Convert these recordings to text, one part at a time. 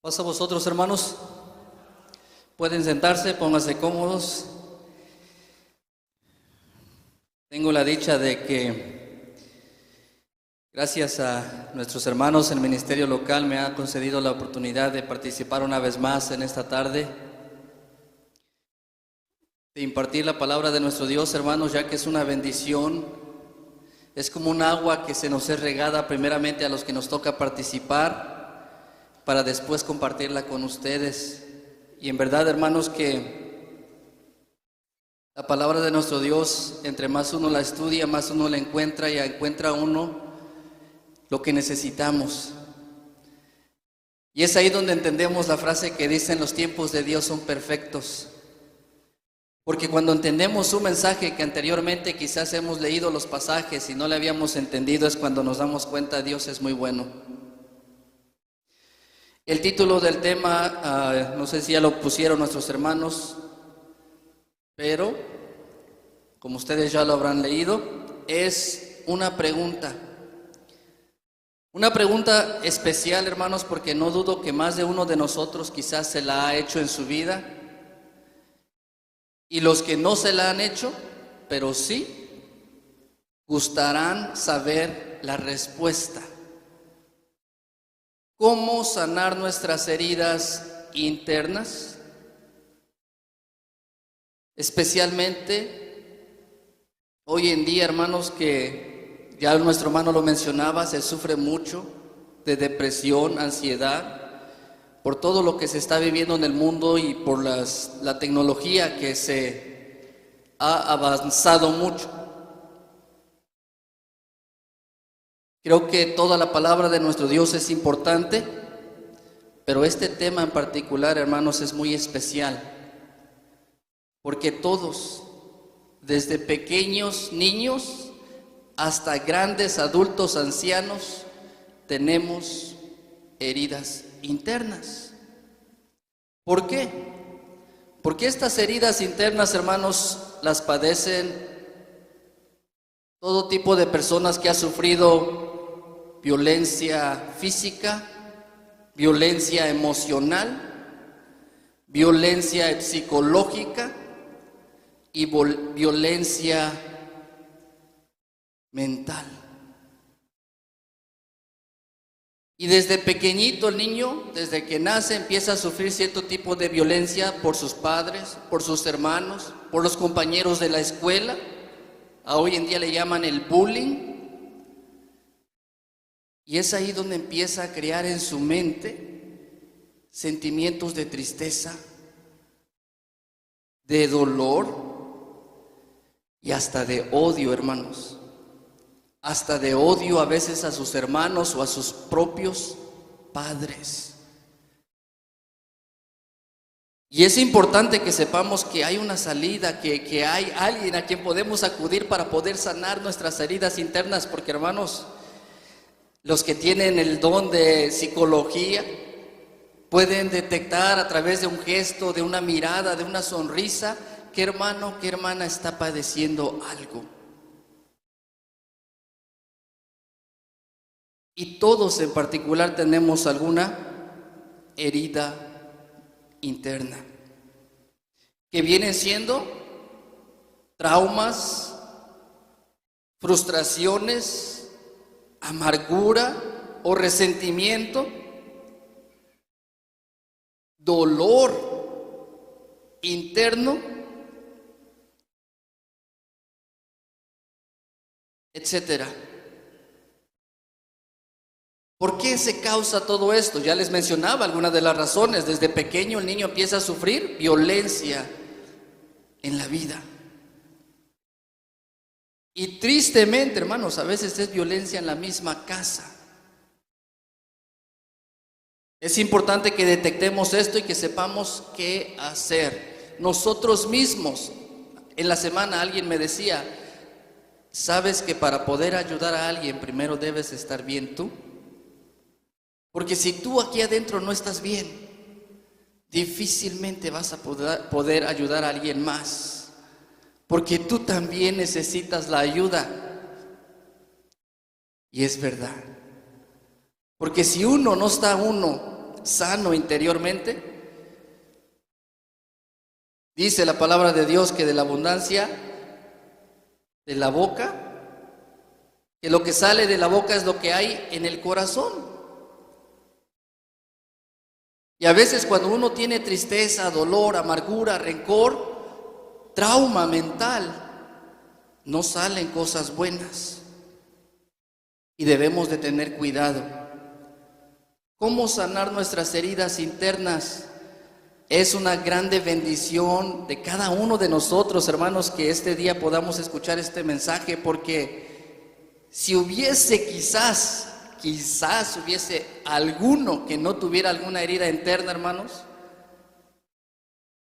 Pasa a vosotros, hermanos. Pueden sentarse, pónganse cómodos. Tengo la dicha de que, gracias a nuestros hermanos en el ministerio local, me ha concedido la oportunidad de participar una vez más en esta tarde, de impartir la palabra de nuestro Dios, hermanos, ya que es una bendición. Es como un agua que se nos es regada primeramente a los que nos toca participar, para después compartirla con ustedes. Y en verdad, hermanos, que la palabra de nuestro Dios, entre más uno la estudia, más uno la encuentra, y encuentra uno lo que necesitamos. Y es ahí donde entendemos la frase que dice: los tiempos de Dios son perfectos. Porque cuando entendemos un mensaje que anteriormente quizás hemos leído los pasajes y no le habíamos entendido, es cuando nos damos cuenta: Dios es muy bueno. El título del tema, no sé si ya lo pusieron nuestros hermanos, pero como ustedes ya lo habrán leído, es una pregunta. Una pregunta especial, hermanos, porque no dudo que más de uno de nosotros quizás se la ha hecho en su vida. Y los que no se la han hecho, pero sí, gustarán saber la respuesta. ¿Cómo sanar nuestras heridas internas? Especialmente hoy en día, hermanos, que ya nuestro hermano lo mencionaba, se sufre mucho de depresión, ansiedad, por todo lo que se está viviendo en el mundo y por la tecnología que se ha avanzado mucho. Creo que toda la palabra de nuestro Dios es importante, pero este tema en particular, hermanos, es muy especial, porque todos, desde pequeños niños hasta grandes adultos ancianos, tenemos heridas internas. ¿Por qué? Porque estas heridas internas, hermanos, las padecen todo tipo de personas que han sufrido violencia física, violencia emocional, violencia psicológica y violencia mental. Y desde pequeñito el niño, desde que nace, empieza a sufrir cierto tipo de violencia por sus padres, por sus hermanos, por los compañeros de la escuela. A hoy en día le llaman el bullying. Y es ahí donde empieza a crear en su mente sentimientos de tristeza, de dolor y hasta de odio, hermanos. Hasta de odio a veces a sus hermanos o a sus propios padres. Y es importante que sepamos que hay una salida, que hay alguien a quien podemos acudir para poder sanar nuestras heridas internas, porque, hermanos, los que tienen el don de psicología pueden detectar a través de un gesto, de una mirada, de una sonrisa, qué hermano, qué hermana está padeciendo algo. Y todos en particular tenemos alguna herida interna, que vienen siendo traumas, frustraciones, amargura o resentimiento, dolor interno, etcétera. ¿Por qué se causa todo esto? Ya les mencionaba algunas de las razones. Desde pequeño el niño empieza a sufrir violencia en la vida. Y tristemente, hermanos, a veces es violencia en la misma casa. Es importante que detectemos esto y que sepamos qué hacer. Nosotros mismos, en la semana alguien me decía: ¿sabes que para poder ayudar a alguien primero debes estar bien tú? Porque si tú aquí adentro no estás bien, difícilmente vas a poder ayudar a alguien más, porque tú también necesitas la ayuda. Y es verdad, porque si uno no está sano interiormente. Dice la palabra de Dios que de la abundancia de la boca, que lo que sale de la boca es lo que hay en el corazón. Y a veces cuando uno tiene tristeza, dolor, amargura, rencor, trauma mental, no salen cosas buenas. Y debemos de tener cuidado. ¿Cómo sanar nuestras heridas internas? Es una grande bendición de cada uno de nosotros, hermanos, que este día podamos escuchar este mensaje, porque si hubiese quizás hubiese alguno que no tuviera alguna herida interna, hermanos,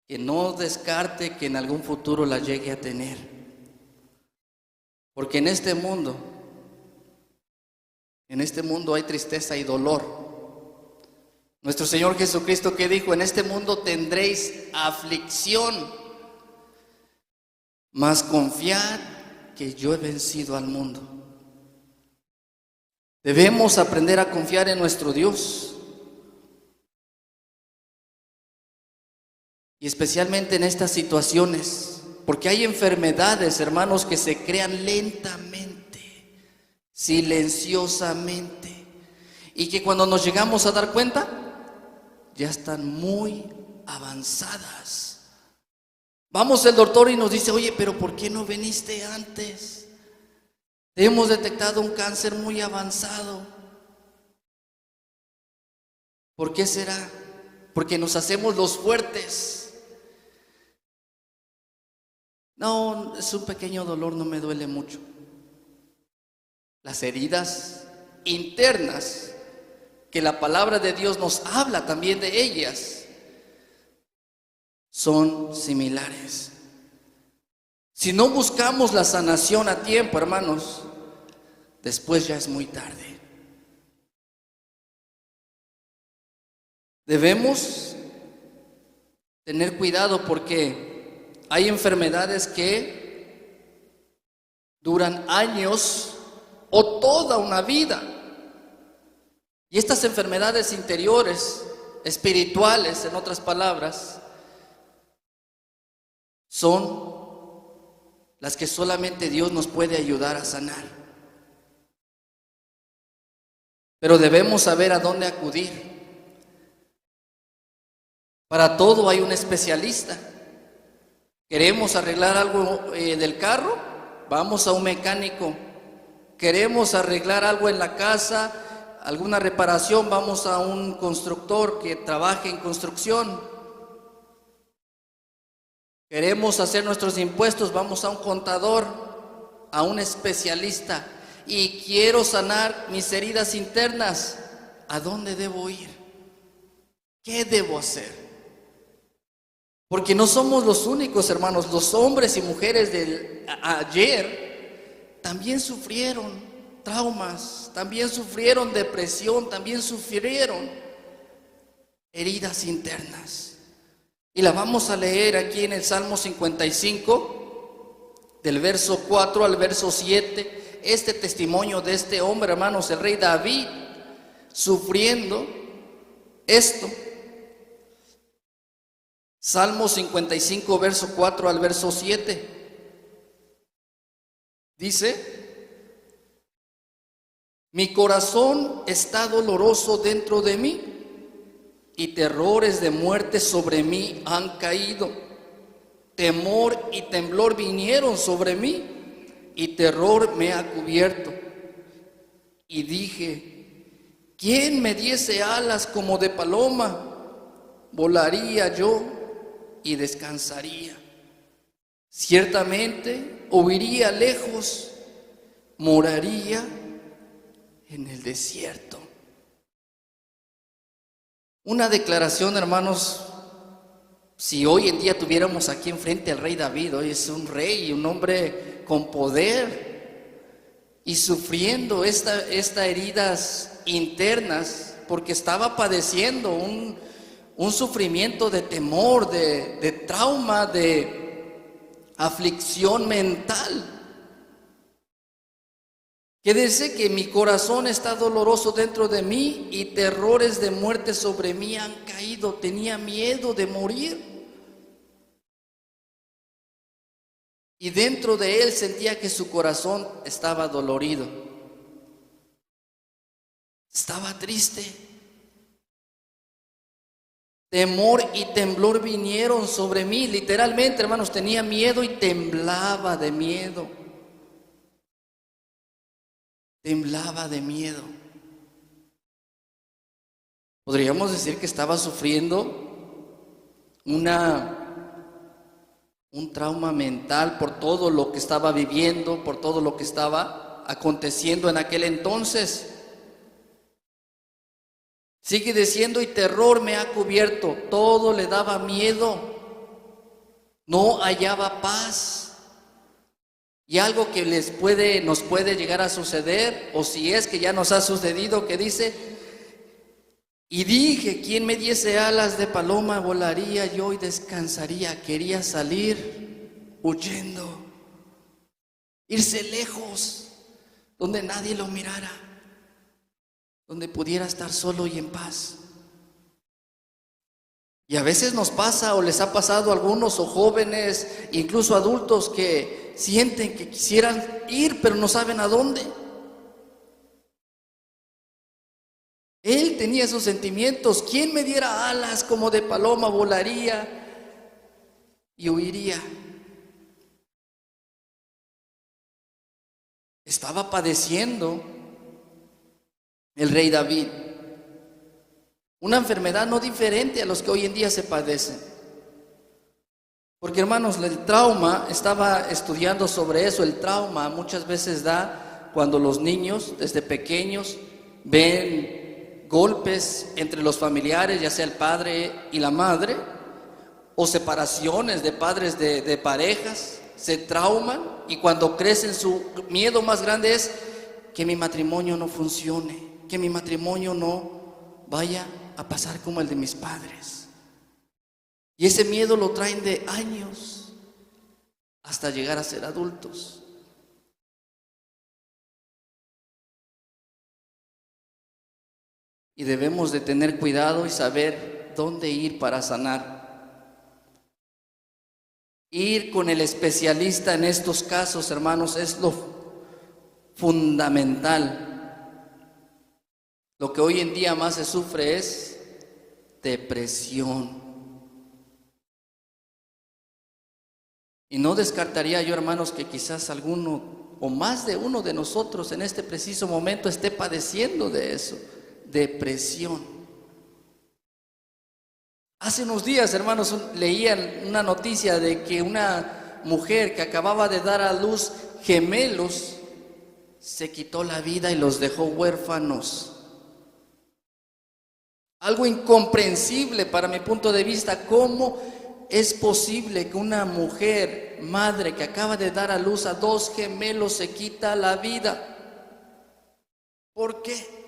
que no descarte que en algún futuro la llegue a tener. Porque en este mundo hay tristeza y dolor. Nuestro Señor Jesucristo, que dijo: en este mundo tendréis aflicción, mas confiad que yo he vencido al mundo. Debemos aprender a confiar en nuestro Dios, y especialmente en estas situaciones, porque hay enfermedades, hermanos, que se crean lentamente, silenciosamente, y que cuando nos llegamos a dar cuenta, ya están muy avanzadas. Vamos al doctor y nos dice: oye, pero ¿por qué no viniste antes? Hemos detectado un cáncer muy avanzado. ¿Por qué será? Porque nos hacemos los fuertes. No, es un pequeño dolor, no me duele mucho. Las heridas internas, que la palabra de Dios nos habla también de ellas, son similares. Si no buscamos la sanación a tiempo, hermanos, después ya es muy tarde. Debemos tener cuidado, porque hay enfermedades que duran años o toda una vida. Y estas enfermedades interiores, espirituales, en otras palabras, son las que solamente Dios nos puede ayudar a sanar. Pero debemos saber a dónde acudir. Para todo hay un especialista. ¿Queremos arreglar algo del carro? Vamos a un mecánico. ¿Queremos arreglar algo en la casa? ¿Alguna reparación? Vamos a un constructor que trabaje en construcción. Queremos hacer nuestros impuestos, vamos a un contador, a un especialista. Y quiero sanar mis heridas internas, ¿a dónde debo ir? ¿Qué debo hacer? Porque no somos los únicos, hermanos. Los hombres y mujeres del ayer también sufrieron traumas, también sufrieron depresión, también sufrieron heridas internas. Y la vamos a leer aquí en el Salmo 55, del verso 4 al verso 7. Este testimonio de este hombre, hermanos, el rey David, sufriendo esto. Salmo 55, verso 4 al verso 7. Dice: mi corazón está doloroso dentro de mí, y terrores de muerte sobre mí han caído. Temor y temblor vinieron sobre mí, y terror me ha cubierto. Y dije: ¿quién me diese alas como de paloma? Volaría yo y descansaría. Ciertamente huiría lejos, moraría en el desierto. Una declaración, hermanos. Si hoy en día tuviéramos aquí enfrente al rey David, hoy es un rey, un hombre con poder, y sufriendo estas heridas internas, porque estaba padeciendo un sufrimiento de temor, de trauma, de aflicción mental, Quédese que mi corazón está doloroso dentro de mí y terrores de muerte sobre mí han caído. Tenía miedo de morir. Y dentro de él sentía que su corazón estaba dolorido. Estaba triste. Temor y temblor vinieron sobre mí. Literalmente, hermanos, tenía miedo y temblaba de miedo. Temblaba de miedo. Podríamos decir que estaba sufriendo un trauma mental por todo lo que estaba viviendo, por todo lo que estaba aconteciendo en aquel entonces. Sigue diciendo, y terror me ha cubierto, todo le daba miedo, no hallaba paz. Y algo que nos puede llegar a suceder, o si es que ya nos ha sucedido, que dice, y dije, ¿quién me diese alas de paloma? Volaría yo y descansaría. Quería salir huyendo, irse lejos, donde nadie lo mirara, donde pudiera estar solo y en paz. Y a veces nos pasa, o les ha pasado a algunos, o jóvenes, incluso adultos, que sienten que quisieran ir, pero no saben a dónde. Él tenía esos sentimientos. ¿Quién me diera alas como de paloma? Volaría y huiría. Estaba padeciendo el rey David una enfermedad no diferente a los que hoy en día se padecen. Porque, hermanos, el trauma, estaba estudiando sobre eso. El trauma muchas veces da cuando los niños desde pequeños ven golpes entre los familiares, ya sea el padre y la madre, o separaciones de padres de parejas, se trauman, y cuando crecen su miedo más grande es que mi matrimonio no funcione, que mi matrimonio no vaya a pasar como el de mis padres. Y ese miedo lo traen de años hasta llegar a ser adultos. Y debemos de tener cuidado y saber dónde ir para sanar. Ir con el especialista en estos casos, hermanos, es lo fundamental. Lo que hoy en día más se sufre es depresión. Y no descartaría yo, hermanos, que quizás alguno o más de uno de nosotros en este preciso momento esté padeciendo de eso, depresión. Hace unos días, hermanos, leía una noticia de que una mujer que acababa de dar a luz gemelos se quitó la vida y los dejó huérfanos. Algo incomprensible para mi punto de vista. ¿Cómo es posible que una mujer, madre que acaba de dar a luz a 2 gemelos, se quita la vida? ¿Por qué?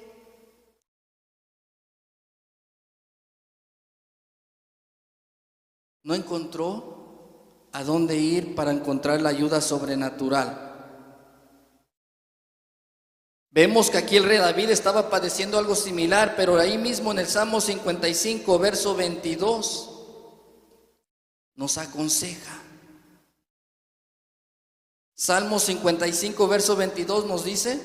No encontró a dónde ir para encontrar la ayuda sobrenatural. Vemos que aquí el rey David estaba padeciendo algo similar, pero ahí mismo en el Salmo 55, verso 22, nos aconseja. Salmo 55, verso 22 nos dice: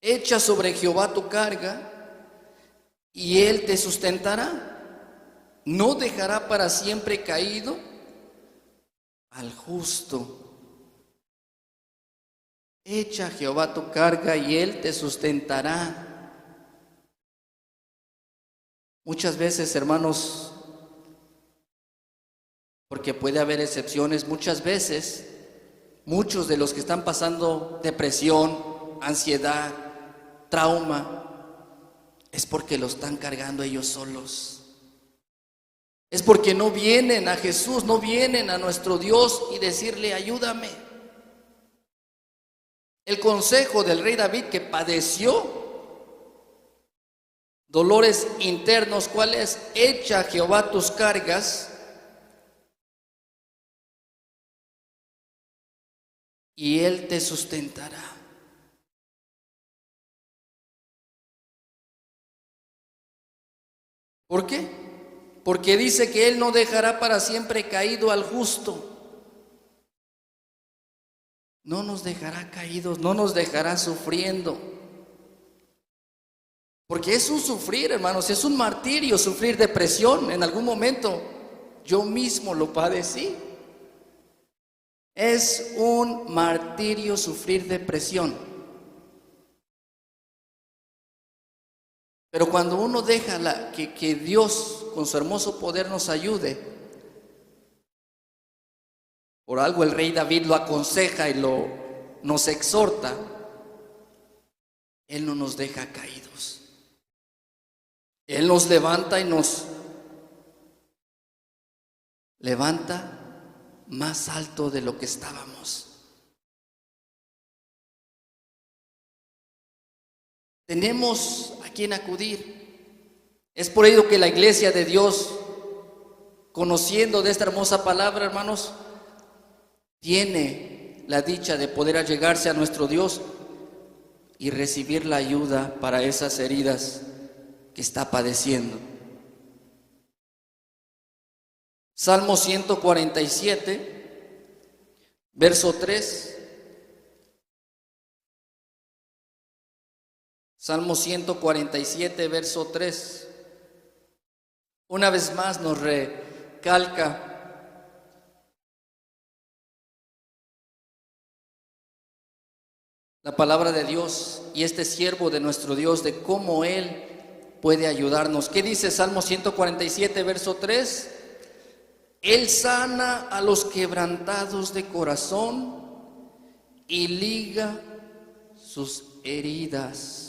echa sobre Jehová tu carga y él te sustentará. No dejará para siempre caído al justo. Echa a Jehová tu carga y él te sustentará. Muchas veces, hermanos, porque puede haber excepciones, muchas veces, muchos de los que están pasando depresión, ansiedad, trauma, es porque lo están cargando ellos solos. Es porque no vienen a Jesús, no vienen a nuestro Dios y decirle: ayúdame. El consejo del rey David, que padeció dolores internos, ¿cuál es? Echa a Jehová tus cargas y Él te sustentará. ¿Por qué? Porque dice que Él no dejará para siempre caído al justo. No nos dejará caídos, no nos dejará sufriendo. Porque es un sufrir, hermanos, es un martirio sufrir depresión. En algún momento yo mismo lo padecí. Es un martirio sufrir depresión. Pero cuando uno deja que Dios con su hermoso poder nos ayude, por algo el rey David lo aconseja y nos exhorta, Él no nos deja caídos. Él nos levanta y nos levanta más alto de lo que estábamos. Tenemos a quien acudir. Es por ello que la iglesia de Dios, conociendo de esta hermosa palabra, hermanos, tiene la dicha de poder allegarse a nuestro Dios y recibir la ayuda para esas heridas que está padeciendo. Salmo 147, verso 3. Salmo 147, verso 3. Una vez más nos recalca la palabra de Dios y este siervo de nuestro Dios de cómo Él puede ayudarnos. ¿Qué dice Salmo 147, verso 3? Él sana a los quebrantados de corazón y liga sus heridas.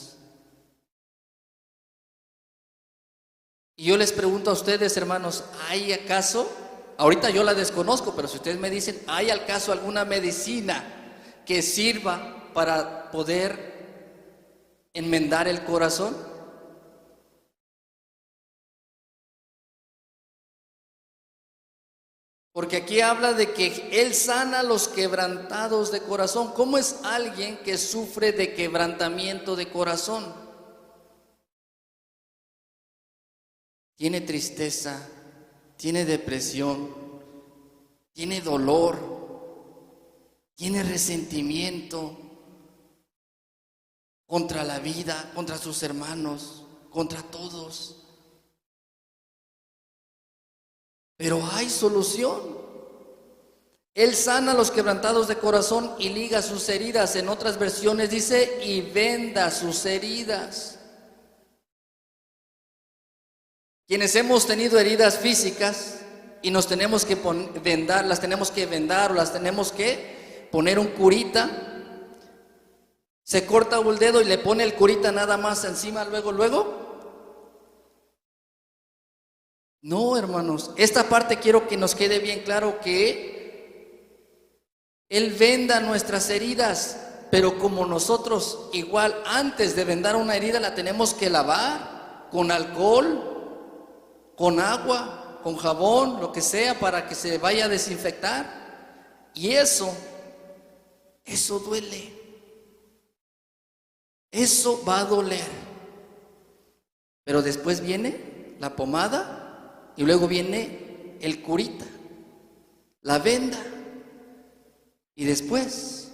Y yo les pregunto a ustedes, hermanos, ¿hay acaso? Ahorita yo la desconozco, pero si ustedes me dicen, ¿hay acaso alguna medicina que sirva para poder enmendar el corazón? Porque aquí habla de que Él sana a los quebrantados de corazón. ¿Cómo es alguien que sufre de quebrantamiento de corazón? Tiene tristeza, tiene depresión, tiene dolor, tiene resentimiento contra la vida, contra sus hermanos, contra todos. Pero hay solución. Él sana a los quebrantados de corazón y liga sus heridas. En otras versiones dice, y venda sus heridas. Quienes hemos tenido heridas físicas y nos tenemos que vendar, las tenemos que vendar o las tenemos que poner un curita, se corta el dedo y le pone el curita nada más encima luego. No, hermanos, esta parte quiero que nos quede bien claro que Él venda nuestras heridas, pero como nosotros igual antes de vendar una herida la tenemos que lavar con alcohol, con agua, con jabón, lo que sea, para que se vaya a desinfectar. Y eso duele. Eso va a doler. Pero después viene la pomada y luego viene el curita, la venda y después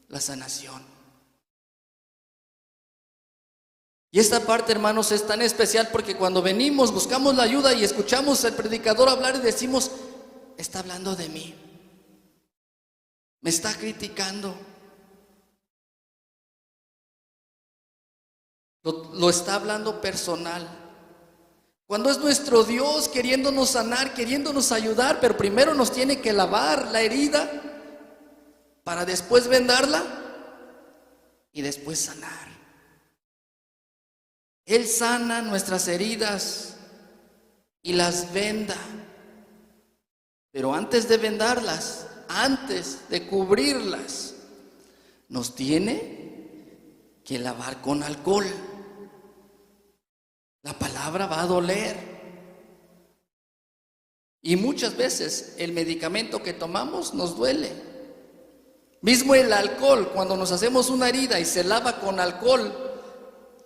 la sanación. Y esta parte, hermanos, es tan especial porque cuando venimos, buscamos la ayuda y escuchamos al predicador hablar y decimos, está hablando de mí, me está criticando, lo está hablando personal. Cuando es nuestro Dios queriéndonos sanar, queriéndonos ayudar, pero primero nos tiene que lavar la herida para después vendarla y después sanar. Él sana nuestras heridas y las venda. Pero antes de vendarlas, antes de cubrirlas, nos tiene que lavar con alcohol. La palabra va a doler. Y muchas veces el medicamento que tomamos nos duele. Mismo el alcohol, cuando nos hacemos una herida y se lava con alcohol,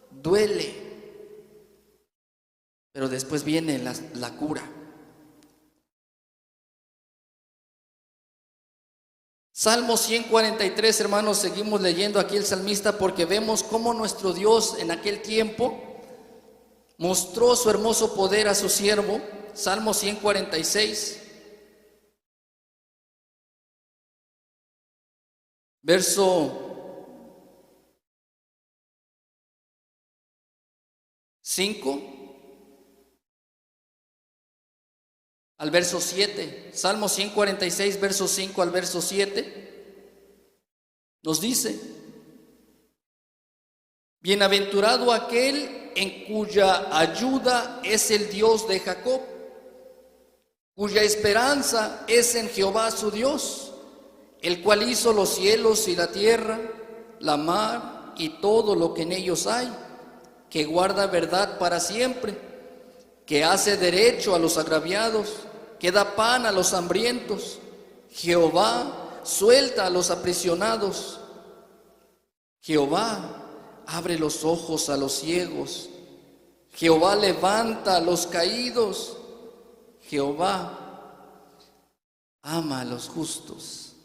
duele. Pero después viene la cura. Salmo 143, hermanos, seguimos leyendo aquí el salmista porque vemos cómo nuestro Dios en aquel tiempo mostró su hermoso poder a su siervo. Salmo 146, verso 5 al verso 7. Salmo 146, verso 5 al verso 7, nos dice: bienaventurado aquel en cuya ayuda es el Dios de Jacob, cuya esperanza es en Jehová su Dios, el cual hizo los cielos y la tierra, la mar y todo lo que en ellos hay, que guarda verdad para siempre, que hace derecho a los agraviados, que da pan a los hambrientos. Jehová suelta a los aprisionados. Jehová abre los ojos a los ciegos. Jehová levanta a los caídos. Jehová ama a los justos.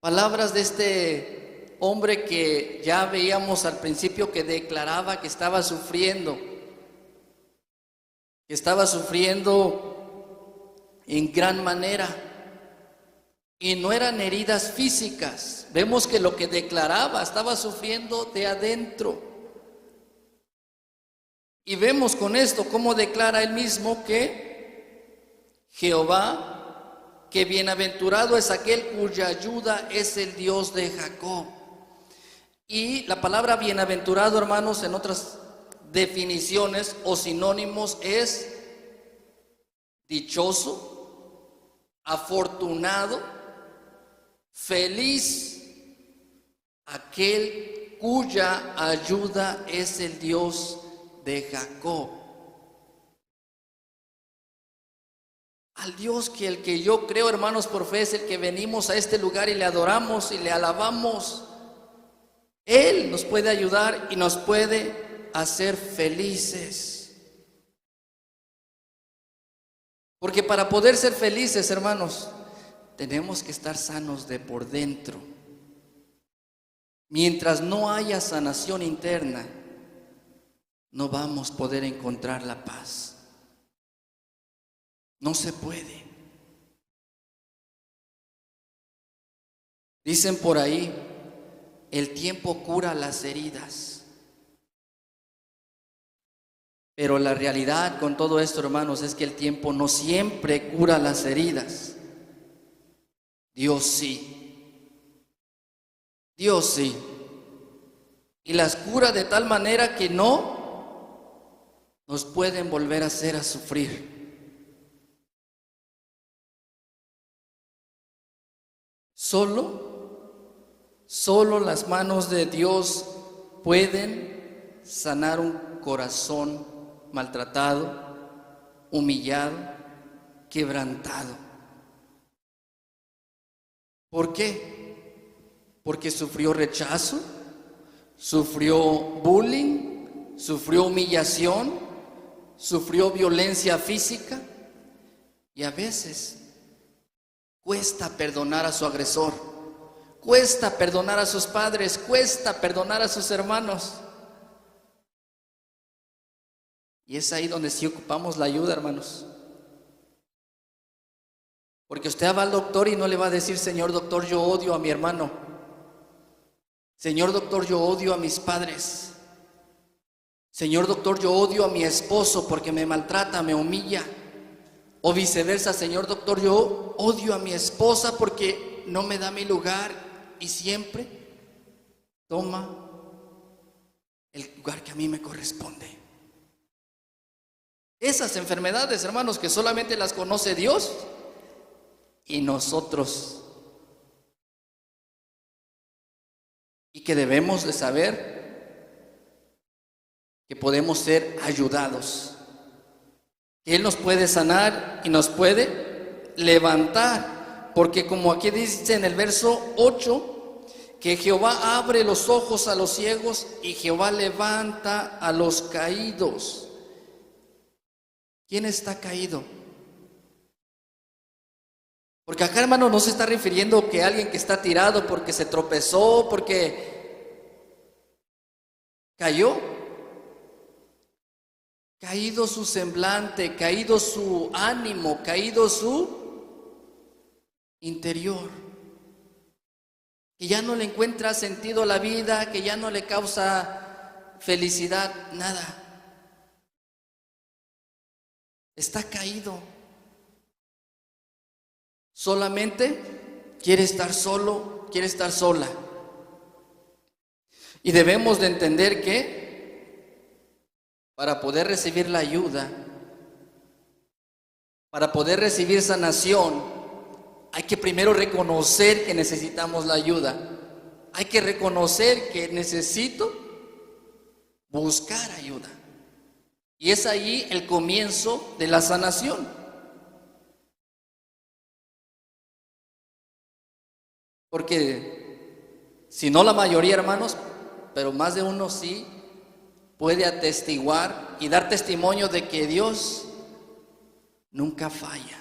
Palabras de este hombre que ya veíamos al principio, que declaraba que estaba sufriendo en gran manera, y no eran heridas físicas. Vemos que lo que declaraba, estaba sufriendo de adentro. Y vemos con esto cómo declara él mismo que Jehová, que bienaventurado es aquel cuya ayuda es el Dios de Jacob. Y la palabra bienaventurado, hermanos, en otras definiciones o sinónimos es dichoso, afortunado, feliz, aquel cuya ayuda es el Dios de Jacob. Al Dios que el que yo creo, hermanos, por fe, es el que venimos a este lugar y le adoramos y le alabamos. Él nos puede ayudar y nos puede hacer felices. Porque para poder ser felices, hermanos, tenemos que estar sanos de por dentro. Mientras no haya sanación interna, no vamos a poder encontrar la paz. No se puede. Dicen por ahí, el tiempo cura las heridas. Pero la realidad con todo esto, hermanos, es que el tiempo no siempre cura las heridas. Dios sí. Dios sí. Y las cura de tal manera que no nos pueden volver a hacer a sufrir. Solo las manos de Dios pueden sanar un corazón maltratado, humillado, quebrantado. ¿Por qué? Porque sufrió rechazo, sufrió bullying, sufrió humillación, sufrió violencia física, y a veces cuesta perdonar a su agresor, cuesta perdonar a sus padres, cuesta perdonar a sus hermanos. Y es ahí donde sí ocupamos la ayuda, hermanos. Porque usted va al doctor y no le va a decir: señor doctor, yo odio a mi hermano. Señor doctor, yo odio a mis padres. Señor doctor, yo odio a mi esposo porque me maltrata, me humilla. O viceversa: señor doctor, yo odio a mi esposa porque no me da mi lugar y siempre toma el lugar que a mí me corresponde. Esas enfermedades, hermanos, que solamente las conoce Dios y nosotros, y que debemos de saber que podemos ser ayudados, que Él nos puede sanar y nos puede levantar, porque como aquí dice en el verso 8, que Jehová abre los ojos a los ciegos y Jehová levanta a los caídos. ¿Quién está caído? Porque acá, hermano, no se está refiriendo que alguien que está tirado porque se tropezó, porque cayó. Caído su semblante, caído su ánimo, caído su interior. Que ya no le encuentra sentido a la vida, que ya no le causa felicidad, nada. Está caído. Solamente quiere estar solo, quiere estar sola. Y debemos de entender que para poder recibir la ayuda, para poder recibir sanación, hay que primero reconocer que necesitamos la ayuda. Hay que reconocer que necesito buscar ayuda. Y es ahí el comienzo de la sanación. Porque si no la mayoría, hermanos, pero más de uno sí puede atestiguar y dar testimonio de que Dios nunca falla.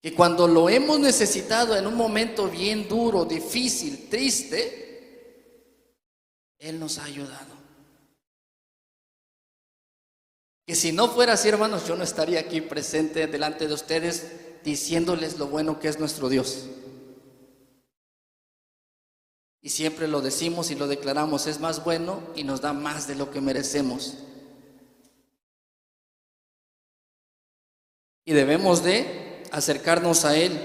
Que cuando lo hemos necesitado en un momento bien duro, difícil, triste, Él nos ha ayudado. Que si no fuera así, hermanos, yo no estaría aquí presente delante de ustedes diciéndoles lo bueno que es nuestro Dios. Y siempre lo decimos y lo declaramos, es más bueno y nos da más de lo que merecemos. Y debemos de acercarnos a Él.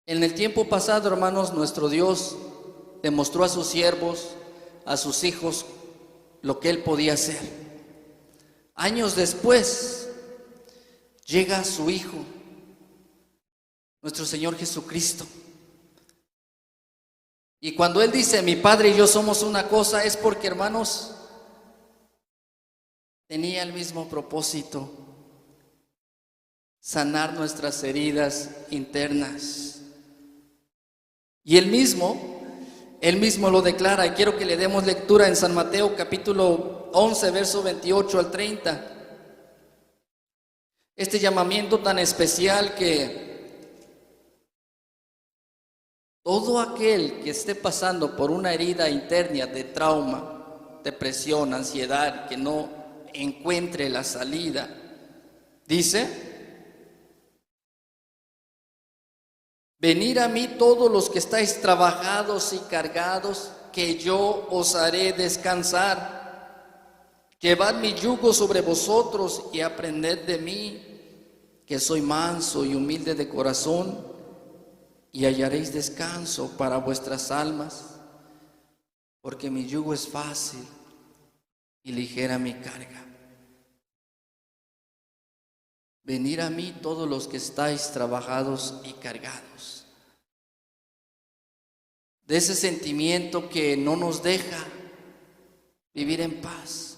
En el tiempo pasado, hermanos, nuestro Dios demostró a sus siervos, a sus hijos, lo que Él podía hacer. Años después, llega su Hijo, nuestro Señor Jesucristo. Y cuando Él dice, mi Padre y yo somos una cosa, es porque, hermanos, tenía el mismo propósito: sanar nuestras heridas internas. Y Él mismo lo declara, y quiero que le demos lectura en San Mateo capítulo 11, verso 28 al 30. Este llamamiento tan especial que todo aquel que esté pasando por una herida interna de trauma, depresión, ansiedad, que no encuentre la salida, dice: venid a mí todos los que estáis trabajados y cargados, que yo os haré descansar. Llevad mi yugo sobre vosotros y aprended de mí, que soy manso y humilde de corazón, y hallaréis descanso para vuestras almas, porque mi yugo es fácil y ligera mi carga. Venid a mí todos los que estáis trabajados y cargados. De ese sentimiento que no nos deja vivir en paz.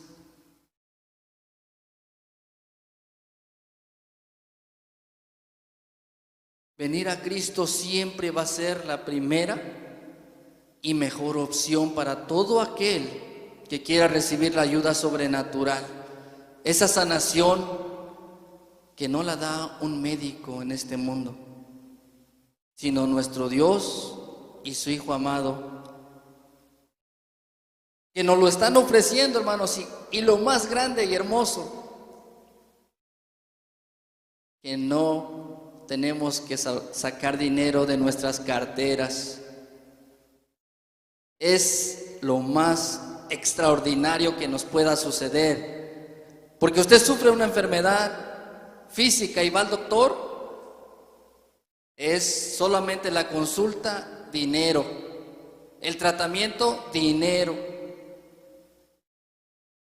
Venir a Cristo siempre va a ser la primera y mejor opción para todo aquel que quiera recibir la ayuda sobrenatural. Esa sanación que no la da un médico en este mundo, sino nuestro Dios y su Hijo amado, que nos lo están ofreciendo, hermanos, y lo más grande y hermoso, que no tenemos que sacar dinero de nuestras carteras. Es lo más extraordinario que nos pueda suceder. Porque usted sufre una enfermedad física y va al doctor, es solamente la consulta, dinero. El tratamiento, dinero.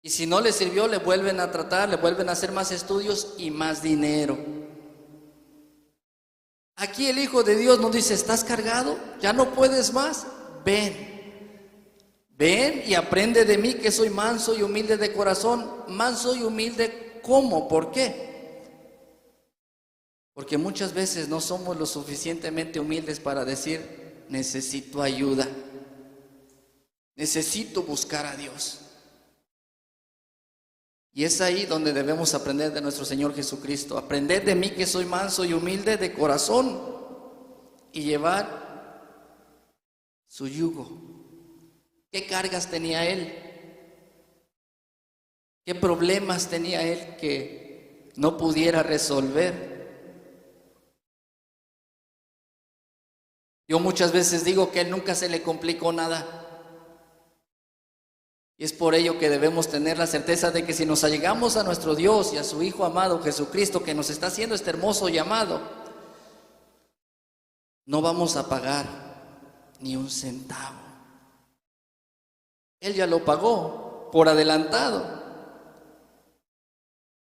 Y si no le sirvió, le vuelven a tratar, le vuelven a hacer más estudios y más dinero. Aquí el Hijo de Dios nos dice: ¿estás cargado? ¿Ya no puedes más? Ven y aprende de mí, que soy manso y humilde de corazón. Manso y humilde, ¿cómo? ¿Por qué? Porque muchas veces no somos lo suficientemente humildes para decir, necesito ayuda, necesito buscar a Dios. Y es ahí donde debemos aprender de nuestro Señor Jesucristo. Aprender de mí que soy manso y humilde de corazón y llevar su yugo. ¿Qué cargas tenía Él? ¿Qué problemas tenía Él que no pudiera resolver? Yo muchas veces digo que a Él nunca se le complicó nada. Y es por ello que debemos tener la certeza de que si nos allegamos a nuestro Dios y a su Hijo amado Jesucristo, que nos está haciendo este hermoso llamado, no vamos a pagar ni un centavo. Él ya lo pagó por adelantado.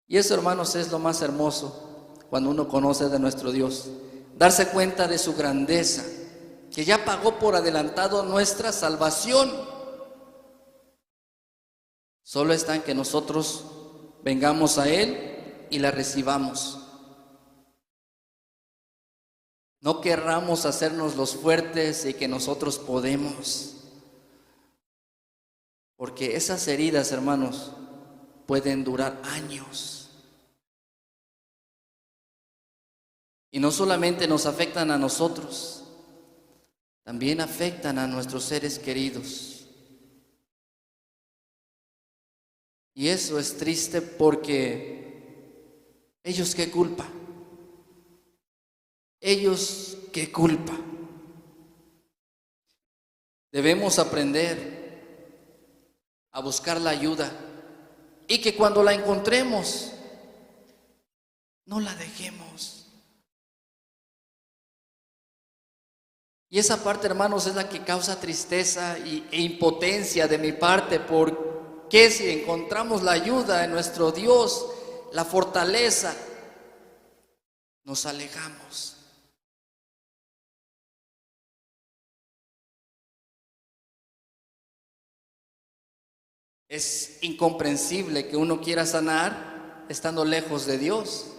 Y eso, hermanos, es lo más hermoso cuando uno conoce de nuestro Dios. Darse cuenta de su grandeza, que ya pagó por adelantado nuestra salvación. Solo está en que nosotros vengamos a Él y la recibamos. No querramos hacernos los fuertes y que nosotros podemos. Porque esas heridas, hermanos, pueden durar años. Y no solamente nos afectan a nosotros, también afectan a nuestros seres queridos. Y eso es triste porque ellos qué culpa. Ellos qué culpa. Debemos aprender a buscar la ayuda y que cuando la encontremos, no la dejemos. Y esa parte, hermanos, es la que causa tristeza e impotencia de mi parte, porque si encontramos la ayuda en nuestro Dios, la fortaleza, nos alejamos. Es incomprensible que uno quiera sanar estando lejos de Dios.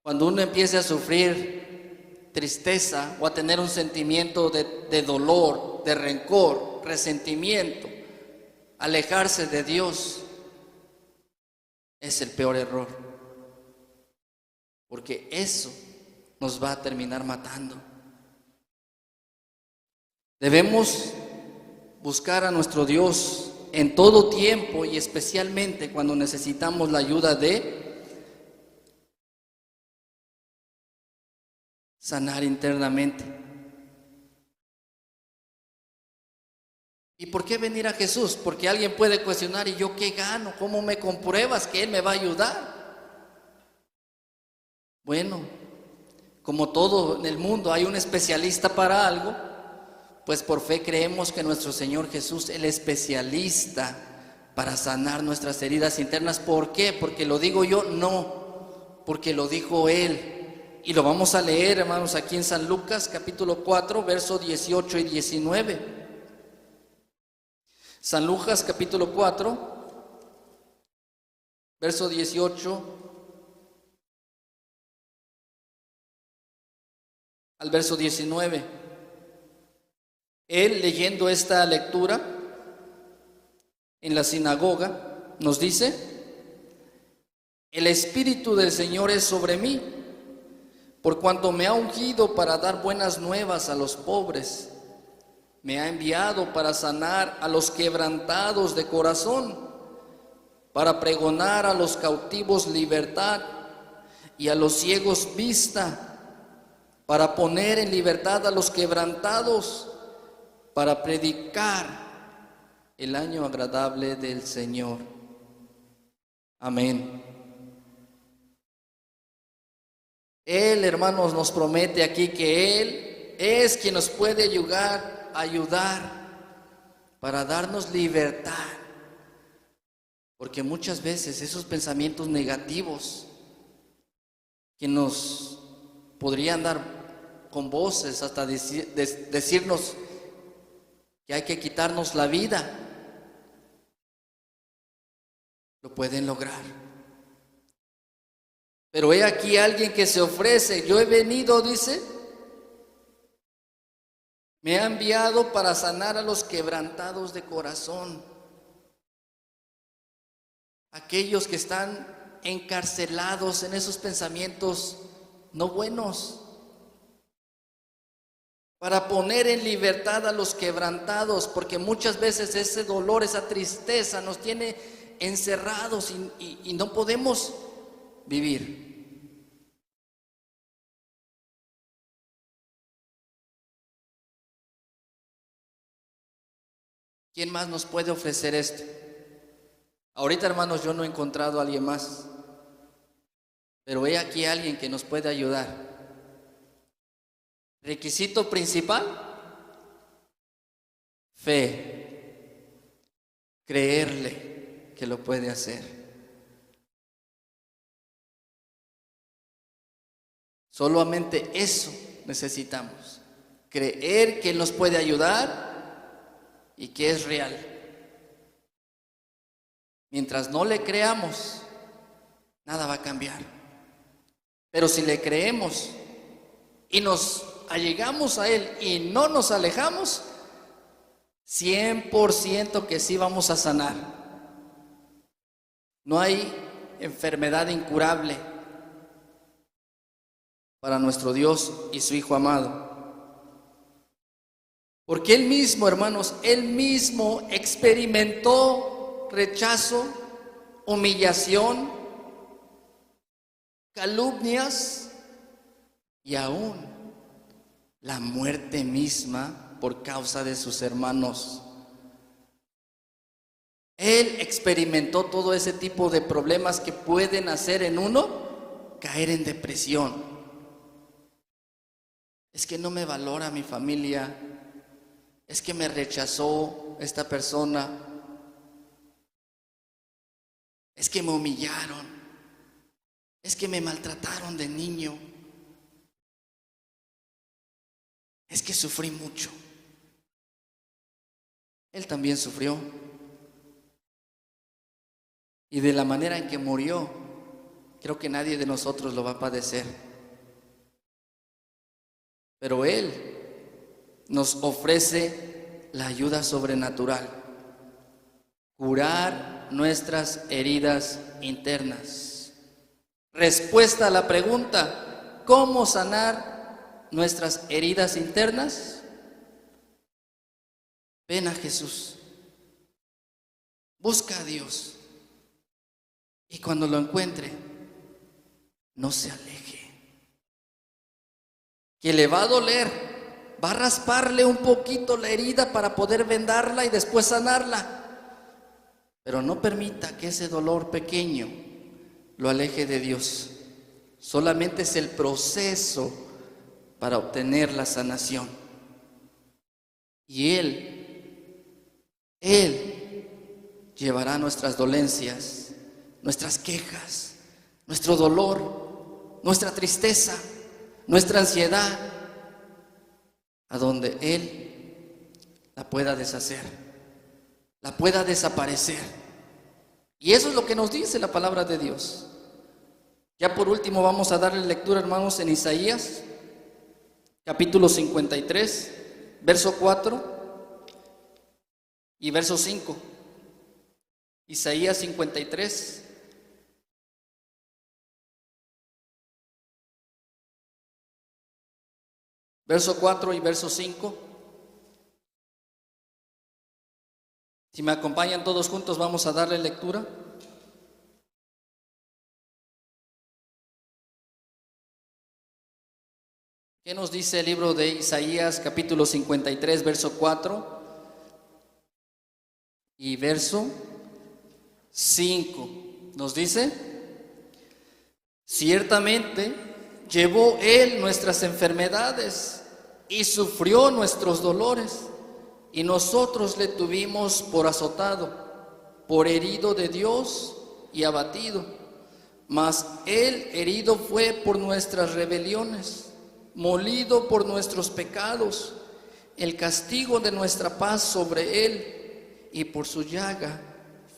Cuando uno empiece a sufrir tristeza o a tener un sentimiento de dolor, de rencor, resentimiento, alejarse de Dios es el peor error, porque eso nos va a terminar matando. Debemos buscar a nuestro Dios en todo tiempo y especialmente cuando necesitamos la ayuda de sanar internamente. ¿Y por qué venir a Jesús? Porque alguien puede cuestionar, ¿y yo qué gano? ¿Cómo me compruebas que Él me va a ayudar? Bueno, como todo en el mundo hay un especialista para algo, pues por fe creemos que nuestro Señor Jesús es el especialista para sanar nuestras heridas internas. ¿Por qué? ¿Porque lo digo yo? No, porque lo dijo Él. Y lo vamos a leer, hermanos, aquí en San Lucas, capítulo 4, versos 18 y 19. San Lucas, capítulo 4, verso 18 al verso 19. Él, leyendo esta lectura en la sinagoga, nos dice: el Espíritu del Señor es sobre mí, por cuanto me ha ungido para dar buenas nuevas a los pobres. Me ha enviado para sanar a los quebrantados de corazón, para pregonar a los cautivos libertad y a los ciegos vista, para poner en libertad a los quebrantados, para predicar el año agradable del Señor. Amén. Él, hermanos, nos promete aquí que Él es quien nos puede ayudar para darnos libertad. Porque muchas veces esos pensamientos negativos que nos podrían dar con voces hasta decirnos que hay que quitarnos la vida, lo pueden lograr. Pero he aquí alguien que se ofrece. Yo he venido, dice, me ha enviado para sanar a los quebrantados de corazón. Aquellos que están encarcelados en esos pensamientos no buenos. Para poner en libertad a los quebrantados, porque muchas veces ese dolor, esa tristeza nos tiene encerrados y no podemos vivir. ¿Quién más nos puede ofrecer esto? Ahorita, hermanos, yo no he encontrado a alguien más, pero he aquí a alguien que nos puede ayudar. Requisito principal: fe, creerle que lo puede hacer. Solamente eso necesitamos, creer que Él nos puede ayudar y que es real. Mientras no le creamos, nada va a cambiar. Pero si le creemos y nos allegamos a Él y no nos alejamos, 100% que sí vamos a sanar. No hay enfermedad incurable para nuestro Dios y su Hijo amado. Porque Él mismo, hermanos, Él mismo experimentó rechazo, humillación, calumnias y aún la muerte misma por causa de sus hermanos. Él experimentó todo ese tipo de problemas que pueden hacer en uno caer en depresión. Es que no me valora mi familia, es que me rechazó esta persona, es que me humillaron, es que me maltrataron de niño. Es que sufrí mucho. Él también sufrió. Y de la manera en que murió, creo que nadie de nosotros lo va a padecer. Pero Él nos ofrece la ayuda sobrenatural, curar nuestras heridas internas. Respuesta a la pregunta: ¿cómo sanar nuestras heridas internas? Ven a Jesús, busca a Dios, y cuando lo encuentre, no se aleje. Que le va a doler, va a rasparle un poquito la herida para poder vendarla y después sanarla, pero no permita que ese dolor pequeño lo aleje de Dios. Solamente es el proceso para obtener la sanación. Y Él llevará nuestras dolencias, nuestras quejas, nuestro dolor, nuestra tristeza, nuestra ansiedad, a donde Él la pueda deshacer, la pueda desaparecer. Y eso es lo que nos dice la palabra de Dios. Ya por último vamos a darle lectura, hermanos, en Isaías capítulo 53, verso 4 y verso 5. Isaías 53, verso 4 y verso 5. Si me acompañan todos juntos, vamos a darle lectura. ¿Qué nos dice el libro de Isaías, capítulo 53, verso 4 y verso 5? Nos dice: ciertamente llevó Él nuestras enfermedades y sufrió nuestros dolores, y nosotros le tuvimos por azotado, por herido de Dios y abatido. Mas Él herido fue por nuestras rebeliones, molido por nuestros pecados. El castigo de nuestra paz sobre Él, y por su llaga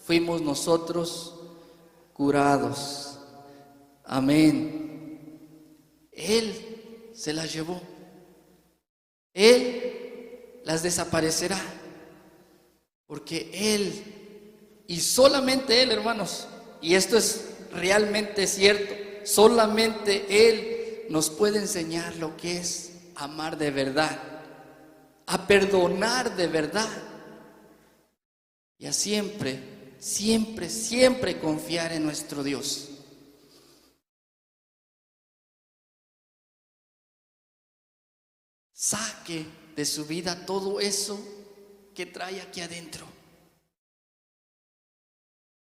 fuimos nosotros curados. Amén. Él se las llevó. Él las desaparecerá. Porque Él, y solamente Él, hermanos, y esto es realmente cierto, solamente Él nos puede enseñar lo que es amar de verdad, a perdonar de verdad y a siempre, siempre, siempre confiar en nuestro Dios. Saque de su vida todo eso que trae aquí adentro,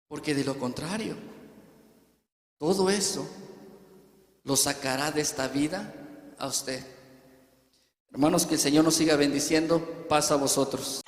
porque de lo contrario, todo eso lo sacará de esta vida a usted. Hermanos, que el Señor nos siga bendiciendo. Paz a vosotros.